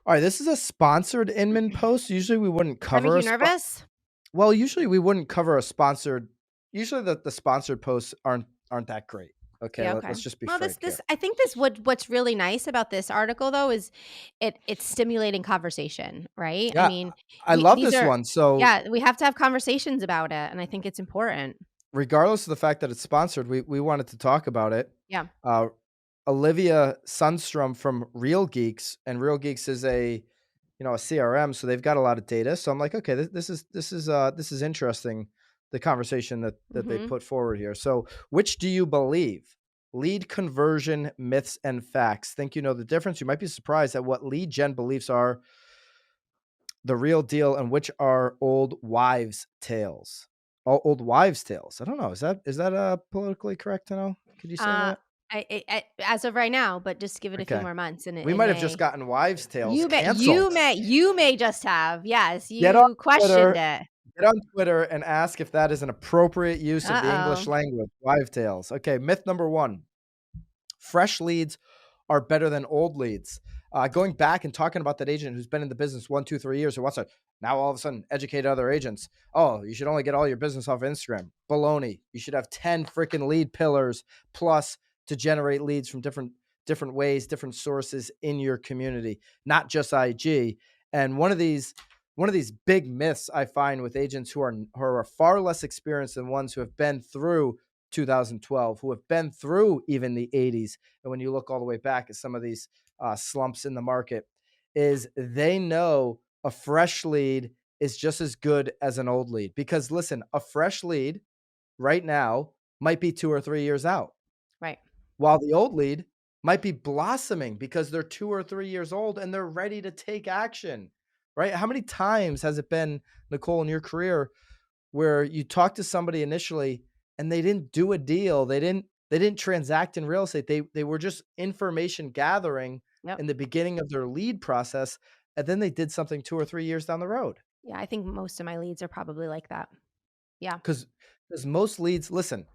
All right, this is a sponsored Inman post. Usually we wouldn't That make cover you nervous? well, usually we wouldn't cover a sponsored. Usually the sponsored posts aren't that great. Okay, Yeah, okay. let's just be Well, frank here. I think this what's really nice about this article though is it's stimulating conversation, right? I Yeah, mean, I love these this are one. So yeah, we have to have conversations about it, and I think it's important. regardless of the fact that it's sponsored, we wanted to talk about it. Yeah. Uh, Olivia Sundstrom from Real Geeks, and Real Geeks is a CRM, so they've got a lot of data. So I'm like, okay, this is interesting. The conversation that they Mhm. put forward here. So, which do you believe? Lead conversion myths and facts. Think you know the difference? You might be surprised at what lead gen beliefs are the real deal and which are old wives' tales. Old wives' tales. I don't know. Is that politically correct to know? Could you say Uh, that? as of right now, but just give it a few Okay. more months, and We it might have just may. gotten wives' tales You may canceled. just have. Yes, Get on you questioned Twitter. it. Get on Twitter and ask if that is an appropriate use of the English Uh-oh. language. Wives' tales. Okay. Myth number one: fresh leads are better than old leads. Going back and talking about that agent who's been in the business 1, 2, 3 years who wants to now all of a sudden educate other agents. Oh, you should only get all your business off Instagram. Baloney. You should have 10 freaking lead pillars plus to generate leads from different ways, different sources in your community, not just IG. And one of these big myths I find with agents who are far less experienced than ones who have been through 2012, who have been through even the 80s, and when you look all the way back at some of these slumps in the market, is they know a fresh lead is just as good as an old lead. Because listen, a fresh lead right now might be 2 or 3 years out, Right. while the old lead might be blossoming because they're 2 or 3 years old and they're ready to take action. Right? How many times has it been, Nicole, in your career where you talk to somebody initially and they didn't do a deal, they didn't transact in real estate, they were just information gathering Yep. in the beginning of their lead process, and then they did something 2 or 3 years down the road? Yeah, I think most of my leads are probably like that. Yeah. Because most leads, listen,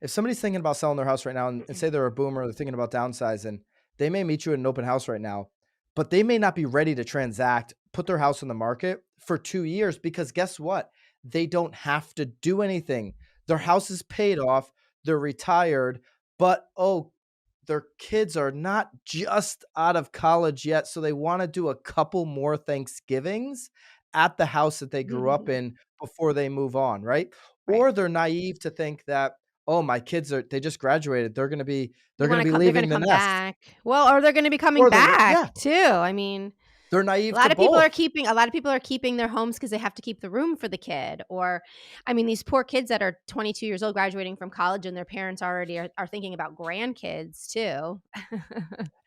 if somebody's thinking about selling their house right now and say they're a boomer, they're thinking about downsizing, they may meet you at an open house right now, but they may not be ready to transact, put their house on the market for 2 years, because guess what? They don't have to do anything. Their house is paid off, they're retired, but oh, their kids are not just out of college yet. So they want to do a couple more Thanksgivings at the house that they grew up in before they move on, right? Right. Or they're naive to think that, oh, my kids they just graduated. They're gonna be They they're gonna wanna be come they're gonna leaving the come nest. back. Well, or they're gonna be coming Or they're back yeah, too. I mean, they're a naive to lot of people are both. keeping a lot of people are keeping their homes because they have to keep the room for the kid. Or I mean, these poor kids that are 22 years old graduating from college and their parents already are thinking about grandkids too.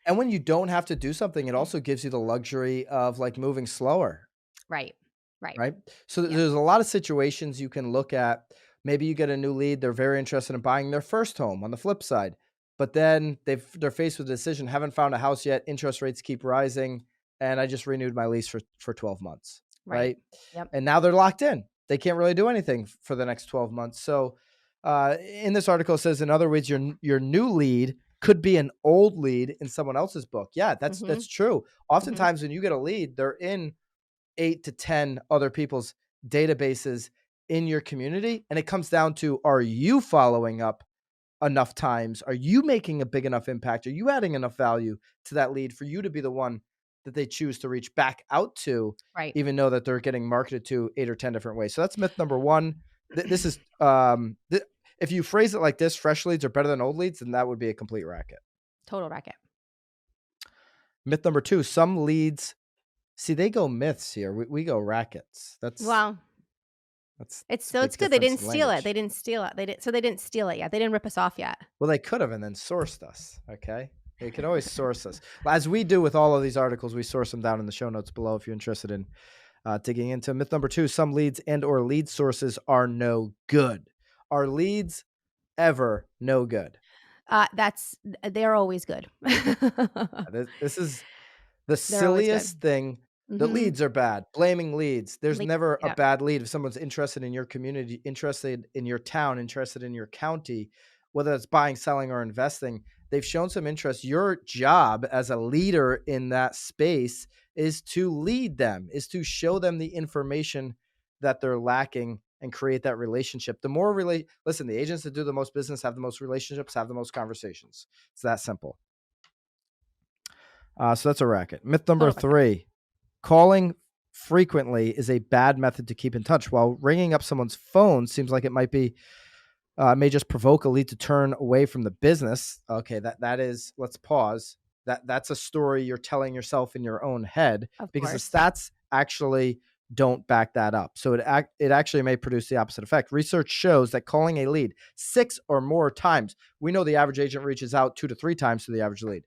And when you don't have to do something, it also gives you the luxury of like moving slower. Right. Right. Right? So Yep. there's a lot of situations you can look at. Maybe you get a new lead, they're very interested in buying their first home on the flip side, but then they're faced with a decision, haven't found a house yet, interest rates keep rising, and I just renewed my lease for 12 months, Right. right? Yep. And now they're locked in. They can't really do anything for the next 12 months. So in this article it says, in other words, your new lead could be an old lead in someone else's book. Yeah, that's Mhm. true. Mhm. Oftentimes when you get a lead, they're in 8 to 10 other people's databases in your community. And it comes down to, are you following up enough times? Are you making a big enough impact? Are you adding enough value to that lead for you to be the one that they choose to reach back out to, Right. even though that they're getting marketed to 8 or 10 different ways? So that's myth number one. This is, if you phrase it like this, fresh leads are better than old leads, then that would be a complete racket. Total racket. Myth number two, some leads, see, they go myths here. We go rackets. Well, That's it's a so it's big good they difference didn't in steal it. language. They didn't steal it. They didn't steal it yet. They didn't rip us off yet. Well, they could have and then sourced us. Okay. They can always source us. As we do with all of these articles, we source them down in the show notes below if you're interested in digging into. Myth number two, some leads and or lead sources are no good. Are leads ever no good? They're always good. This is the They're always good. silliest thing. The Mhm. leads are bad. Blaming leads. There's Le never a Yeah. bad lead. If someone's interested in your community, interested in your town, interested in your county, whether it's buying, selling, or investing, they've shown some interest. Your job as a leader in that space is to lead them, is to show them the information that they're lacking and create that relationship. The more listen, the agents that do the most business have the most relationships, have the most conversations. It's that simple. So that's a racket. Myth number Total racket. 3, calling frequently is a bad method to keep in touch. While ringing up someone's phone seems like it may just provoke a lead to turn away from the business. Okay, that is, let's pause. That's a story you're telling yourself in your own head, Of because the course. stats actually don't back that up. So it actually may produce the opposite effect. Research shows that calling a lead 6 or more times, we know the average agent reaches out 2 to 3 times to the average lead.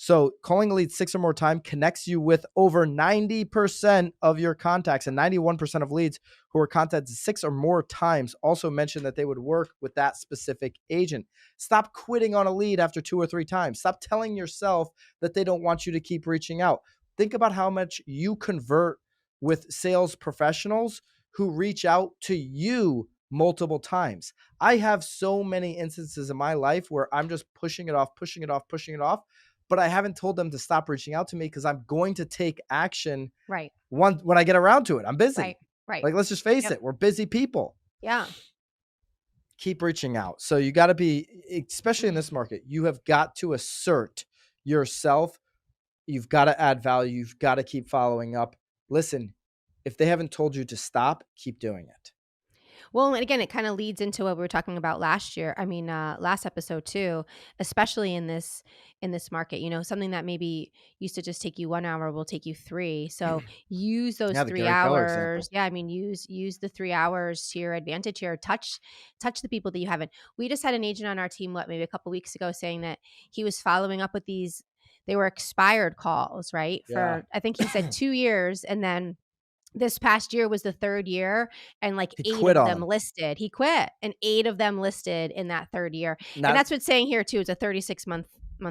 So calling a lead 6 or more times connects you with over 90% of your contacts, and 91% of leads who are contacted 6 or more times also mentioned that they would work with that specific agent. Stop quitting on a lead after 2 or 3 times. Stop telling yourself that they don't want you to keep reaching out. Think about how much you convert with sales professionals who reach out to you multiple times. I have so many instances in my life where I'm just pushing it off, but I haven't told them to stop reaching out to me because I'm going to take action Right. when I get around to it. I'm busy. Right. Like, let's just face Yep. it. We're busy people. Yeah. Keep reaching out. So you got to be, especially in this market, you have got to assert yourself. You've got to add value. You've got to keep following up. Listen, if they haven't told you to stop, keep doing it. Well, and again, it kind of leads into what we were talking about last episode too, especially in this market. Something that maybe used to just take you 1 hour will take you 3. So use those Yeah, the three Gary Keller hours. example. Yeah, I mean, use the 3 hours to your advantage here. Touch the people that you haven't. We just had an agent on our team, maybe a couple weeks ago, saying that he was following up with these. They were expired calls, right? Yeah. For I think he said 2 years, and then this past year was the 3rd year, and like He 8 quit of on them them. listed. He quit, and 8 of them listed in that 3rd year. And Not that's what's saying here too. It's a 36-month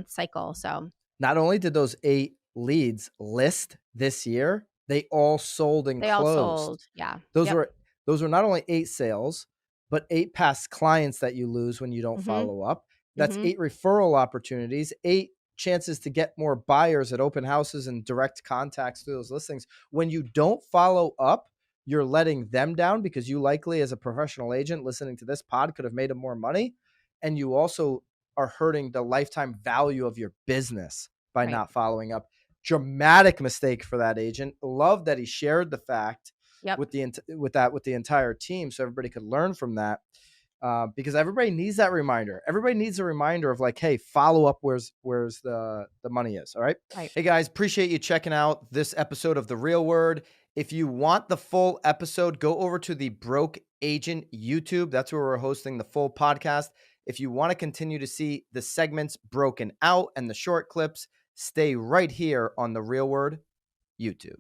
cycle. So Not only did those 8 leads list this year, they all sold and they all closed. sold. Yeah. Those Yep. were those were not only 8 sales, but 8 past clients that you lose when you don't Mhm. follow up. That's Mhm. 8 referral opportunities, 8 chances to get more buyers at open houses and direct contacts through those listings. When you don't follow up, you're letting them down, because you likely, as a professional agent listening to this pod, could have made them more money, and you also are hurting the lifetime value of your business by Right. not following up. Dramatic mistake for that agent. Love that he shared the fact Yep. with the entire team, so everybody could learn from that. Because everybody needs that reminder. Everybody needs a reminder of like, hey, follow up where's the money is. All right. Right. Hey guys, appreciate you checking out this episode of The Real Word. If you want the full episode, go over to the Broke Agent YouTube. That's where we're hosting the full podcast. If you want to continue to see the segments broken out and the short clips, stay right here on The Real Word YouTube.